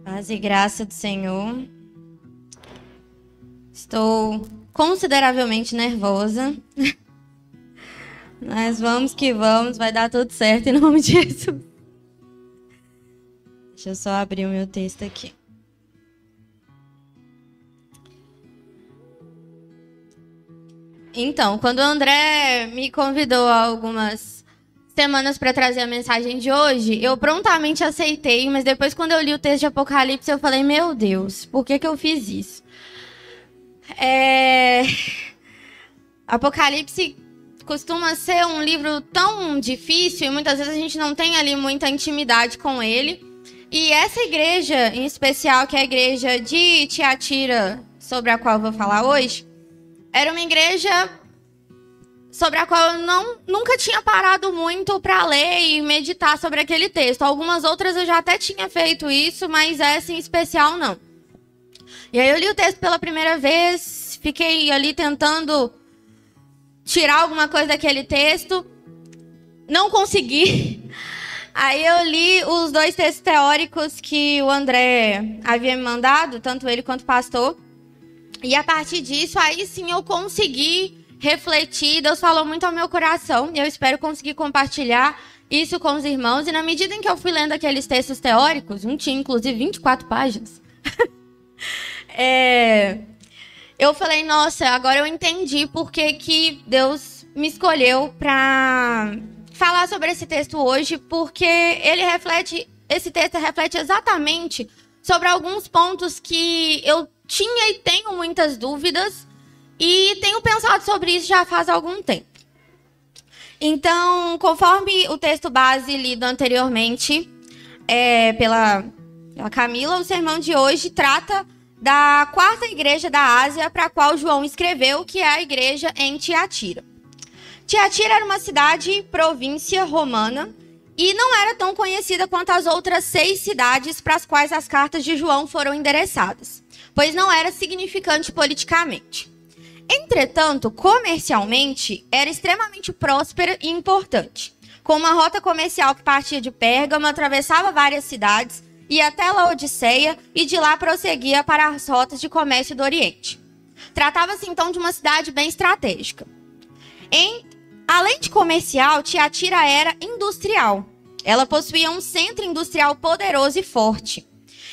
Paz e graça do Senhor. Estou consideravelmente nervosa. Mas vamos que vamos, vai dar tudo certo em nome de Jesus. Deixa eu só abrir o meu texto aqui. Então, quando o André me convidou há algumas semanas para trazer a mensagem de hoje, eu prontamente aceitei, mas depois quando eu li o texto de Apocalipse, eu falei, meu Deus, por que eu fiz isso? Apocalipse costuma ser um livro tão difícil e muitas vezes a gente não tem ali muita intimidade com ele. E essa igreja, em especial, que é a igreja de Tiatira, sobre a qual eu vou falar hoje, era uma igreja sobre a qual eu nunca tinha parado muito para ler e meditar sobre aquele texto. Algumas outras eu já até tinha feito isso, mas essa em especial não. E aí eu li o texto pela primeira vez, fiquei ali tentando tirar alguma coisa daquele texto, não consegui. Aí eu li os dois textos teóricos que o André havia me mandado, tanto ele quanto o pastor. E a partir disso, aí sim eu consegui refletir. Deus falou muito ao meu coração. E eu espero conseguir compartilhar isso com os irmãos. E na medida em que eu fui lendo aqueles textos teóricos, um tinha inclusive 24 páginas, eu falei, nossa, agora eu entendi por que Deus me escolheu para falar sobre esse texto hoje, porque esse texto reflete exatamente sobre alguns pontos que eu tinha e tenho muitas dúvidas e tenho pensado sobre isso já faz algum tempo. Então, conforme o texto base lido anteriormente pela Camila, o sermão de hoje trata da quarta igreja da Ásia para a qual João escreveu, que é a igreja em Tiatira. Tiatira era uma cidade-província romana e não era tão conhecida quanto as outras 6 cidades para as quais as cartas de João foram endereçadas, pois não era significante politicamente. Entretanto, comercialmente, era extremamente próspera e importante, com uma rota comercial que partia de Pérgamo, atravessava várias cidades, ia até Laodiceia e de lá prosseguia para as rotas de comércio do Oriente. Tratava-se então de uma cidade bem estratégica. Além de comercial, Tiatira era industrial. Ela possuía um centro industrial poderoso e forte.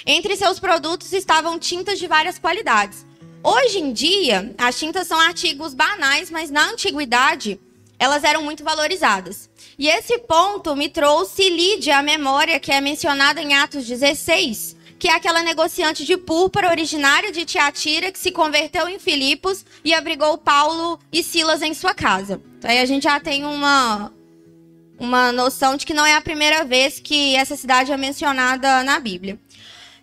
Entre seus produtos estavam tintas de várias qualidades. Hoje em dia, as tintas são artigos banais, mas na antiguidade, elas eram muito valorizadas. E esse ponto me trouxe Lídia à memória, que é mencionada em Atos 16, que é aquela negociante de púrpura originária de Tiatira, que se converteu em Filipos e abrigou Paulo e Silas em sua casa. Então aí a gente já tem uma noção de que não é a primeira vez que essa cidade é mencionada na Bíblia.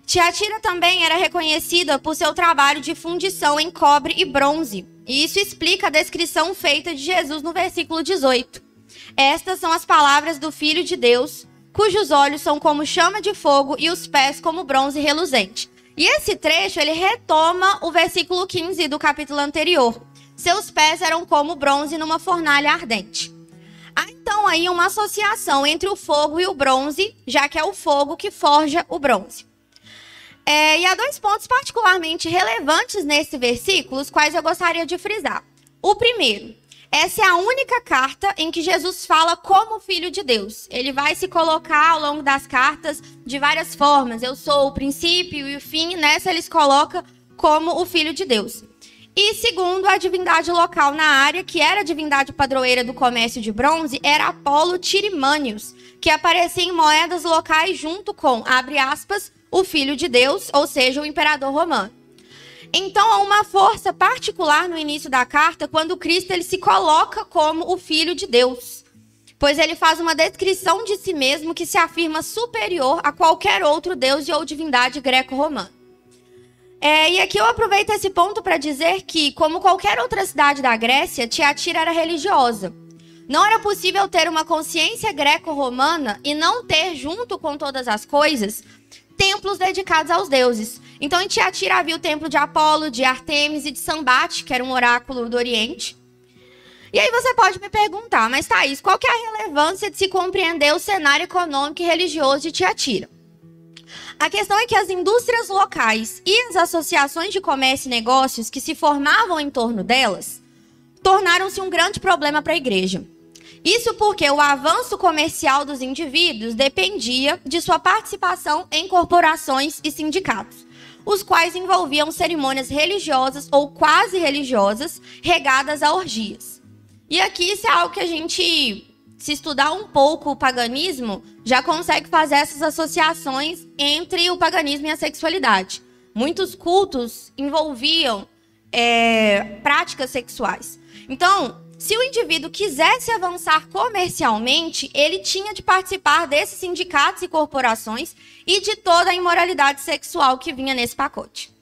Tiatira também era reconhecida por seu trabalho de fundição em cobre e bronze. E isso explica a descrição feita de Jesus no versículo 18. Estas são as palavras do Filho de Deus, cujos olhos são como chama de fogo e os pés como bronze reluzente. E esse trecho, ele retoma o versículo 15 do capítulo anterior. Seus pés eram como bronze numa fornalha ardente. Há então aí uma associação entre o fogo e o bronze, já que é o fogo que forja o bronze. E há 2 pontos particularmente relevantes nesse versículo, os quais eu gostaria de frisar. O primeiro, essa é a única carta em que Jesus fala como Filho de Deus. Ele vai se colocar ao longo das cartas de várias formas. Eu sou o princípio e o fim. Nessa ele se coloca como o Filho de Deus. E segundo, a divindade local na área, que era a divindade padroeira do comércio de bronze, era Apolo Tirimânios, que aparecia em moedas locais junto com, abre aspas, o Filho de Deus, ou seja, o imperador romano. Então, há uma força particular no início da carta, quando Cristo ele se coloca como o Filho de Deus, pois ele faz uma descrição de si mesmo que se afirma superior a qualquer outro deus ou divindade greco-romana. E aqui eu aproveito esse ponto para dizer que, como qualquer outra cidade da Grécia, Tiatira era religiosa. Não era possível ter uma consciência greco-romana e não ter, junto com todas as coisas, templos dedicados aos deuses. Então, em Tiatira havia o templo de Apolo, de Artemis e de Sambate, que era um oráculo do Oriente. E aí você pode me perguntar, mas Thaís, qual que é a relevância de se compreender o cenário econômico e religioso de Tiatira? A questão é que as indústrias locais e as associações de comércio e negócios que se formavam em torno delas tornaram-se um grande problema para a igreja. Isso porque o avanço comercial dos indivíduos dependia de sua participação em corporações e sindicatos, os quais envolviam cerimônias religiosas ou quase religiosas regadas a orgias. E aqui isso é algo que a gente, se estudar um pouco o paganismo, já consegue fazer essas associações entre o paganismo e a sexualidade. Muitos cultos envolviam práticas sexuais. Então, se o indivíduo quisesse avançar comercialmente, ele tinha de participar desses sindicatos e corporações e de toda a imoralidade sexual que vinha nesse pacote.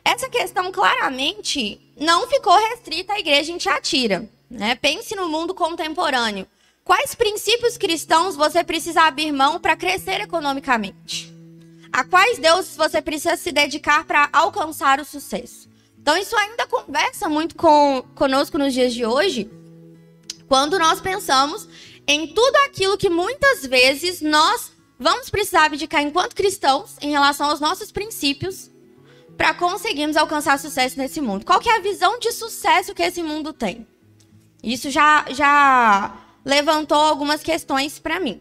Essa questão claramente não ficou restrita à igreja em Tiatira, né? Pense no mundo contemporâneo. Quais princípios cristãos você precisa abrir mão para crescer economicamente? A quais deuses você precisa se dedicar para alcançar o sucesso? Então, isso ainda conversa muito conosco nos dias de hoje, quando nós pensamos em tudo aquilo que muitas vezes nós vamos precisar abdicar enquanto cristãos em relação aos nossos princípios para conseguirmos alcançar sucesso nesse mundo. Qual que é a visão de sucesso que esse mundo tem? Isso já levantou algumas questões para mim.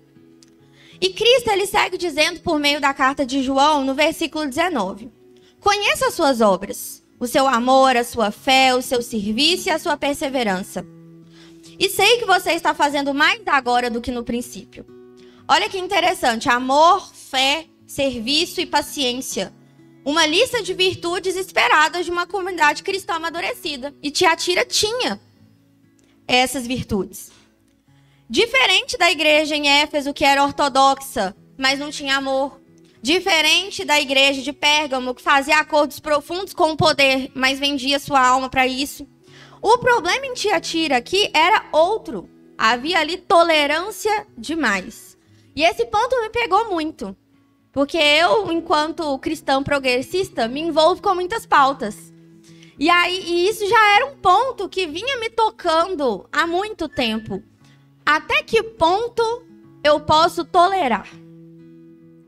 E Cristo, ele segue dizendo por meio da carta de João, no versículo 19: conheça as suas obras, o seu amor, a sua fé, o seu serviço e a sua perseverança. E sei que você está fazendo mais agora do que no princípio. Olha que interessante, amor, fé, serviço e paciência. Uma lista de virtudes esperadas de uma comunidade cristã amadurecida. E Tiatira tinha essas virtudes. Diferente da igreja em Éfeso, que era ortodoxa, mas não tinha amor. Diferente da igreja de Pérgamo, que fazia acordos profundos com o poder, mas vendia sua alma para isso. O problema em Tiatira aqui era outro. Havia ali tolerância demais. E esse ponto me pegou muito. Porque eu, enquanto cristã progressista, me envolvo com muitas pautas. E isso já era um ponto que vinha me tocando há muito tempo. Até que ponto eu posso tolerar?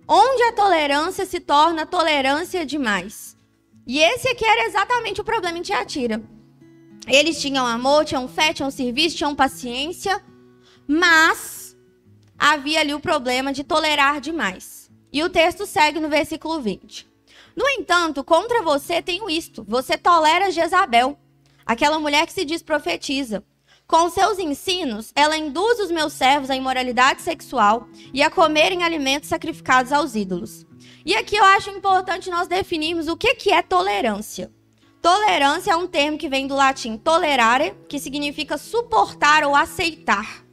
Onde a tolerância se torna tolerância demais. E esse aqui era exatamente o problema em Tiatira. Eles tinham amor, tinham fé, tinham serviço, tinham paciência, mas havia ali o problema de tolerar demais. E o texto segue no versículo 20. No entanto, contra você tenho isto: você tolera Jezabel, aquela mulher que se diz profetiza. Com seus ensinos, ela induz os meus servos à imoralidade sexual e a comerem alimentos sacrificados aos ídolos. E aqui eu acho importante nós definirmos o que é tolerância. Tolerância é um termo que vem do latim tolerare, que significa suportar ou aceitar.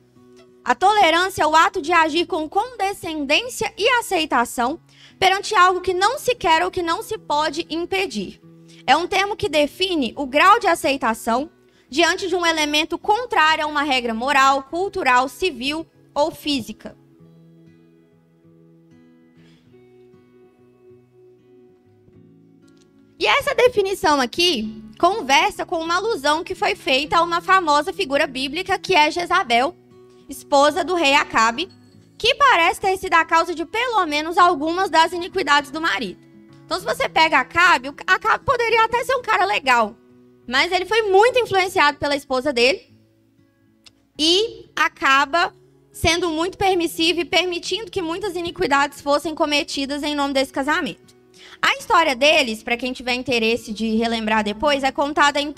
A tolerância é o ato de agir com condescendência e aceitação perante algo que não se quer ou que não se pode impedir. É um termo que define o grau de aceitação diante de um elemento contrário a uma regra moral, cultural, civil ou física. E essa definição aqui conversa com uma alusão que foi feita a uma famosa figura bíblica que é Jezabel, esposa do rei Acabe, que parece ter sido a causa de pelo menos algumas das iniquidades do marido. Então, se você pega Acabe, Acabe poderia até ser um cara legal, mas ele foi muito influenciado pela esposa dele e acaba sendo muito permissivo e permitindo que muitas iniquidades fossem cometidas em nome desse casamento. A história deles, para quem tiver interesse de relembrar depois, é contada em 1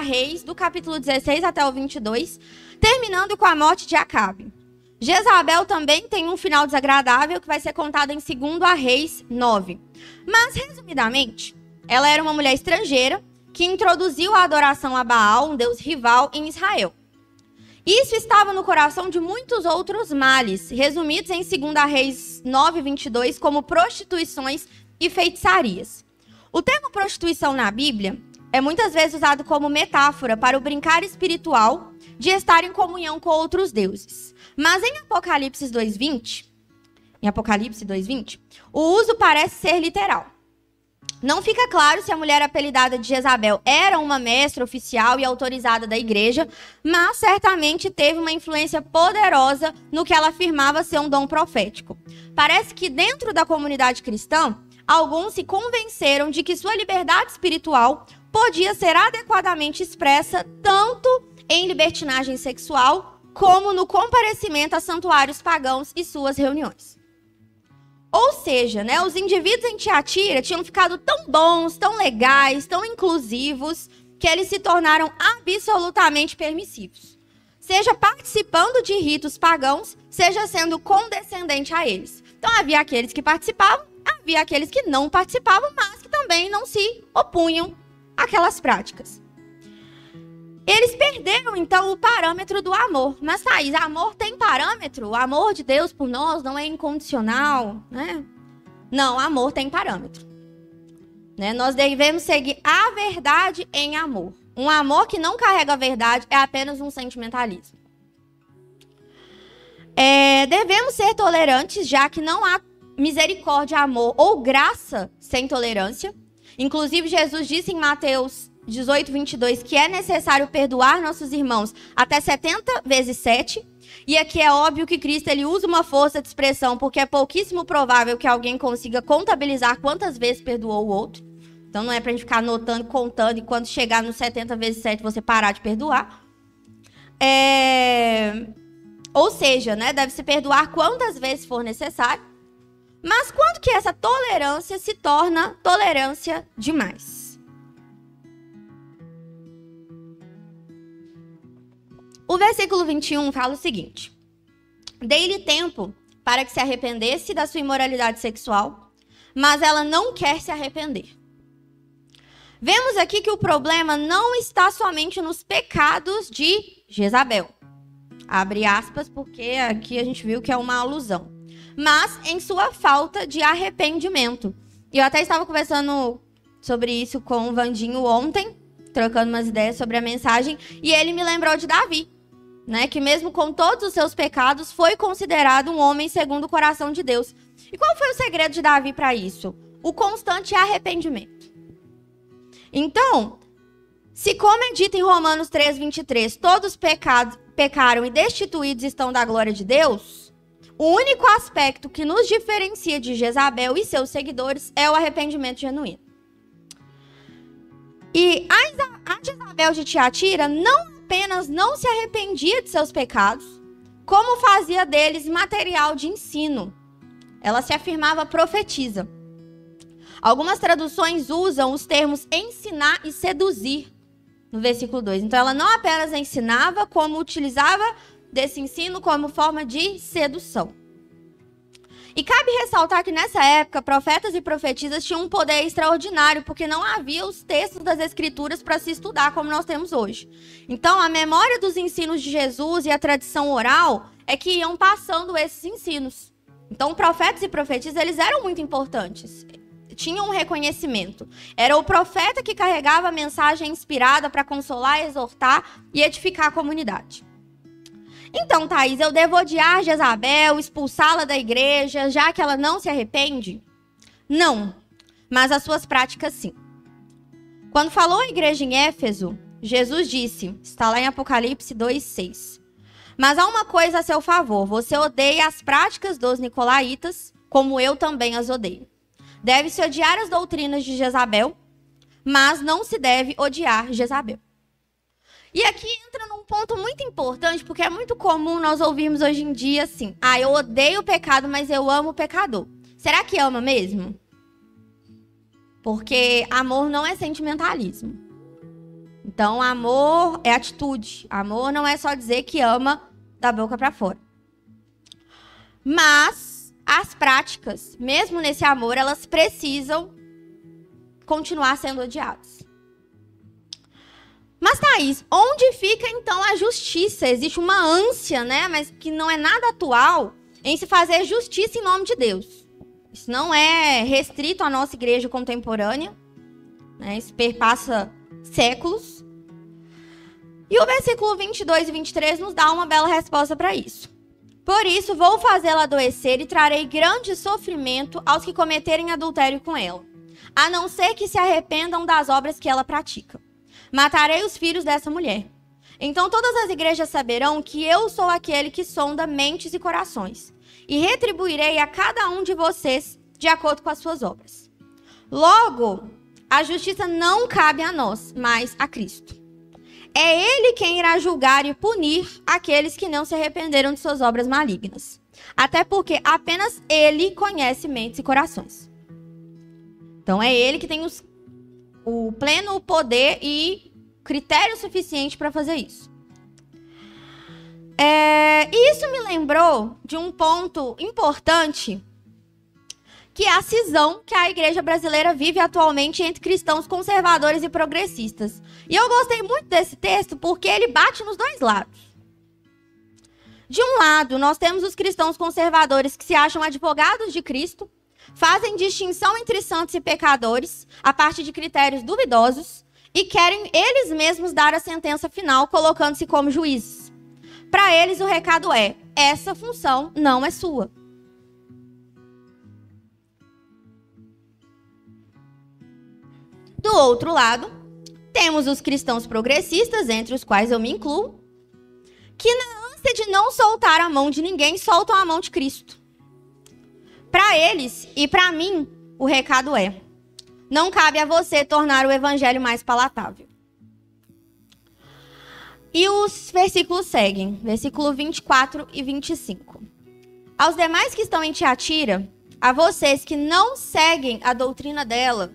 Reis, do capítulo 16 até o 22, terminando com a morte de Acabe. Jezabel também tem um final desagradável que vai ser contado em 2 Reis 9. Mas, resumidamente, ela era uma mulher estrangeira que introduziu a adoração a Baal, um deus rival, em Israel. Isso estava no coração de muitos outros males, resumidos em 2 Reis 9, 22, como prostituições e feitiçarias. O termo prostituição na Bíblia é muitas vezes usado como metáfora para o brincar espiritual de estar em comunhão com outros deuses. Mas em Apocalipse 2:20, o uso parece ser literal. Não fica claro se a mulher apelidada de Jezabel era uma mestra oficial e autorizada da igreja, mas certamente teve uma influência poderosa no que ela afirmava ser um dom profético. Parece que dentro da comunidade cristã, alguns se convenceram de que sua liberdade espiritual podia ser adequadamente expressa tanto em libertinagem sexual como no comparecimento a santuários pagãos e suas reuniões. Ou seja, né, os indivíduos em Tiatira tinham ficado tão bons, tão legais, tão inclusivos, que eles se tornaram absolutamente permissivos. Seja participando de ritos pagãos, seja sendo condescendente a eles. Então havia aqueles que participavam, havia aqueles que não participavam, mas que também não se opunham àquelas práticas. Eles perderam, então, o parâmetro do amor. Mas, Thaís, amor tem parâmetro? O amor de Deus por nós não é incondicional, né? Não, amor tem parâmetro. Né? Nós devemos seguir a verdade em amor. Um amor que não carrega a verdade é apenas um sentimentalismo. Devemos ser tolerantes, já que não há misericórdia, amor ou graça sem tolerância. Inclusive, Jesus disse em Mateus 18, 22, que é necessário perdoar nossos irmãos até 70 vezes 7. E aqui é óbvio que Cristo ele usa uma força de expressão, porque é pouquíssimo provável que alguém consiga contabilizar quantas vezes perdoou o outro. Então não é pra gente ficar anotando, contando, e quando chegar no 70 vezes 7 você parar de perdoar. Ou seja, né, deve-se perdoar quantas vezes for necessário. Mas quando que essa tolerância se torna tolerância demais? O versículo 21 fala o seguinte: dei-lhe tempo para que se arrependesse da sua imoralidade sexual, mas ela não quer se arrepender. Vemos aqui que o problema não está somente nos pecados de Jezabel. Abre aspas, porque aqui a gente viu que é uma alusão. Mas em sua falta de arrependimento. E eu até estava conversando sobre isso com o Vandinho ontem, trocando umas ideias sobre a mensagem, e ele me lembrou de Davi. Né, que mesmo com todos os seus pecados, foi considerado um homem segundo o coração de Deus. E qual foi o segredo de Davi para isso? O constante arrependimento. Então, se como é dito em Romanos 3, 23, todos pecaram e destituídos estão da glória de Deus, o único aspecto que nos diferencia de Jezabel e seus seguidores é o arrependimento genuíno. E a Jezabel de Tiatira não apenas não se arrependia de seus pecados, como fazia deles material de ensino. Ela se afirmava profetisa. Algumas traduções usam os termos ensinar e seduzir no versículo 2. Então ela não apenas ensinava, como utilizava desse ensino como forma de sedução. E cabe ressaltar que nessa época, profetas e profetisas tinham um poder extraordinário, porque não havia os textos das escrituras para se estudar como nós temos hoje. Então, a memória dos ensinos de Jesus e a tradição oral é que iam passando esses ensinos. Então, profetas e profetisas, eles eram muito importantes. Tinham um reconhecimento. Era o profeta que carregava a mensagem inspirada para consolar, exortar e edificar a comunidade. Então, Thaís, eu devo odiar Jezabel, expulsá-la da igreja, já que ela não se arrepende? Não, mas as suas práticas sim. Quando falou à igreja em Éfeso, Jesus disse, está lá em Apocalipse 2:6, mas há uma coisa a seu favor, você odeia as práticas dos nicolaítas, como eu também as odeio. Deve-se odiar as doutrinas de Jezabel, mas não se deve odiar Jezabel. E aqui entra num ponto muito importante, porque é muito comum nós ouvirmos hoje em dia assim, eu odeio o pecado, mas eu amo o pecador. Será que ama mesmo? Porque amor não é sentimentalismo. Então, amor é atitude. Amor não é só dizer que ama da boca para fora. Mas as práticas, mesmo nesse amor, elas precisam continuar sendo odiadas. Mas, Thaís, onde fica, então, a justiça? Existe uma ânsia, né? Mas que não é nada atual em se fazer justiça em nome de Deus. Isso não é restrito à nossa igreja contemporânea, né? Isso perpassa séculos. E o versículo 22 e 23 nos dá uma bela resposta para isso. Por isso, vou fazê-la adoecer e trarei grande sofrimento aos que cometerem adultério com ela. a não ser que se arrependam das obras que ela pratica. Matarei os filhos dessa mulher. Então todas as igrejas saberão que eu sou aquele que sonda mentes e corações, e retribuirei a cada um de vocês de acordo com as suas obras. Logo, a justiça não cabe a nós, mas a Cristo. É Ele quem irá julgar e punir aqueles que não se arrependeram de suas obras malignas. Até porque apenas Ele conhece mentes e corações. Então é Ele que tem o pleno poder e critério suficiente para fazer isso. E isso me lembrou de um ponto importante, que é a cisão que a igreja brasileira vive atualmente entre cristãos conservadores e progressistas. E eu gostei muito desse texto porque ele bate nos dois lados. De um lado, nós temos os cristãos conservadores que se acham advogados de Cristo, fazem distinção entre santos e pecadores a partir de critérios duvidosos e querem eles mesmos dar a sentença final, colocando-se como juízes. Para eles, o recado é: essa função não é sua. Do outro lado, temos os cristãos progressistas, entre os quais eu me incluo, que na ânsia de não soltar a mão de ninguém, soltam a mão de Cristo. Para eles e para mim, o recado é: não cabe a você tornar o evangelho mais palatável. E os versículos seguem, versículo 24 e 25. Aos demais que estão em Tiatira, a vocês que não seguem a doutrina dela,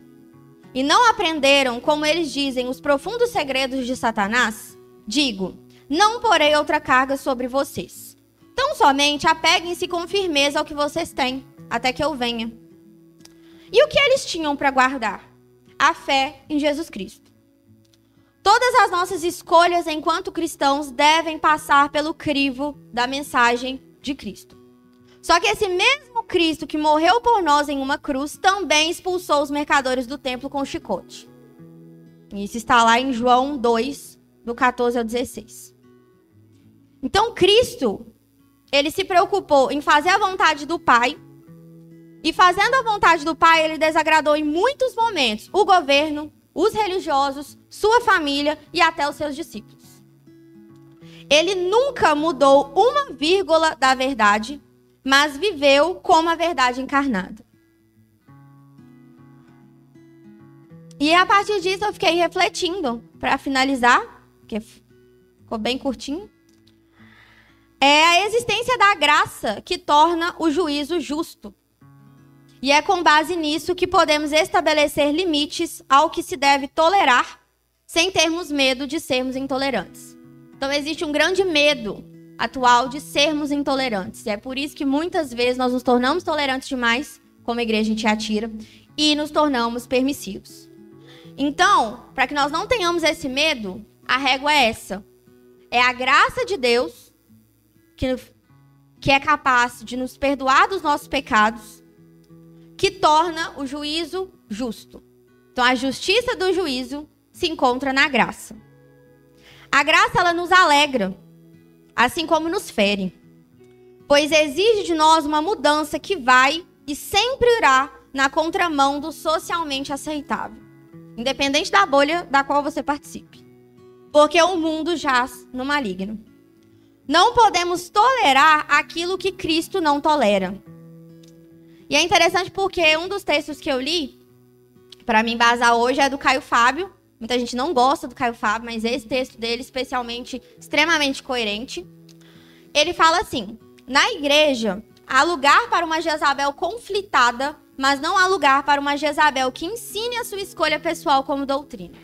e não aprenderam, como eles dizem, os profundos segredos de Satanás, digo: não porei outra carga sobre vocês. Tão somente apeguem-se com firmeza ao que vocês têm, até que eu venha. E o que eles tinham para guardar? A fé em Jesus Cristo. Todas as nossas escolhas enquanto cristãos devem passar pelo crivo da mensagem de Cristo. Só que esse mesmo Cristo que morreu por nós em uma cruz também expulsou os mercadores do templo com chicote. Isso está lá em João 2, do 14 ao 16. Então Cristo, ele se preocupou em fazer a vontade do Pai, e fazendo a vontade do Pai, ele desagradou em muitos momentos o governo, os religiosos, sua família e até os seus discípulos. Ele nunca mudou uma vírgula da verdade, mas viveu como a verdade encarnada. E a partir disso eu fiquei refletindo, para finalizar, porque ficou bem curtinho. É a existência da graça que torna o juízo justo. E é com base nisso que podemos estabelecer limites ao que se deve tolerar, sem termos medo de sermos intolerantes. Então existe um grande medo atual de sermos intolerantes. E é por isso que muitas vezes nós nos tornamos tolerantes demais, como a igreja em Tiatira, e nos tornamos permissivos. Então, para que nós não tenhamos esse medo, a régua é essa. É a graça de Deus que é capaz de nos perdoar dos nossos pecados, que torna o juízo justo. Então, a justiça do juízo se encontra na graça. A graça, ela nos alegra, assim como nos fere, pois exige de nós uma mudança que vai e sempre irá na contramão do socialmente aceitável, independente da bolha da qual você participe, porque o mundo jaz no maligno. Não podemos tolerar aquilo que Cristo não tolera. E é interessante porque um dos textos que eu li, para me embasar hoje, é do Caio Fábio. Muita gente não gosta do Caio Fábio, mas esse texto dele, especialmente, extremamente coerente. Ele fala assim: na igreja, há lugar para uma Jezabel conflitada, mas não há lugar para uma Jezabel que ensine a sua escolha pessoal como doutrina.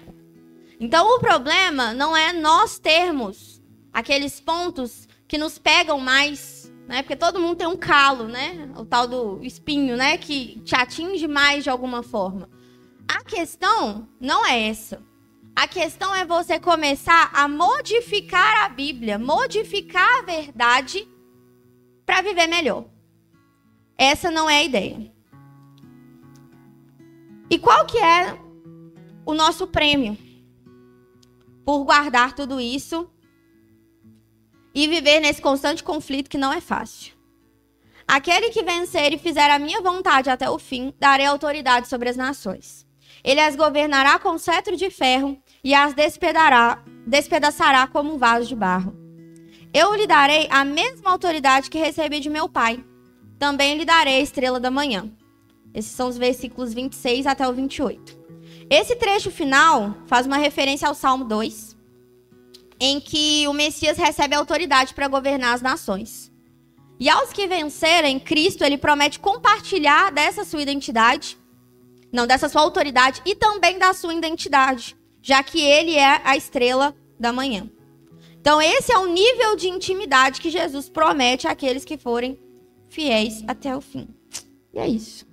Então, o problema não é nós termos aqueles pontos que nos pegam mais, né? Porque todo mundo tem um calo, né? O tal do espinho, né? Que te atinge mais de alguma forma. A questão não é essa. A questão é você começar a modificar a Bíblia, modificar a verdade para viver melhor. Essa não é a ideia. E qual que é o nosso prêmio por guardar tudo isso e viver nesse constante conflito que não é fácil? Aquele que vencer e fizer a minha vontade até o fim, darei autoridade sobre as nações. Ele as governará com cetro de ferro e as despedaçará como um vaso de barro. Eu lhe darei a mesma autoridade que recebi de meu Pai. Também lhe darei a estrela da manhã. Esses são os versículos 26 até o 28. Esse trecho final faz uma referência ao Salmo 2, em que o Messias recebe autoridade para governar as nações. E aos que vencerem, Cristo, ele promete compartilhar dessa sua identidade, não, dessa sua autoridade e também da sua identidade, já que ele é a estrela da manhã. Então, esse é o nível de intimidade que Jesus promete àqueles que forem fiéis até o fim. E é isso.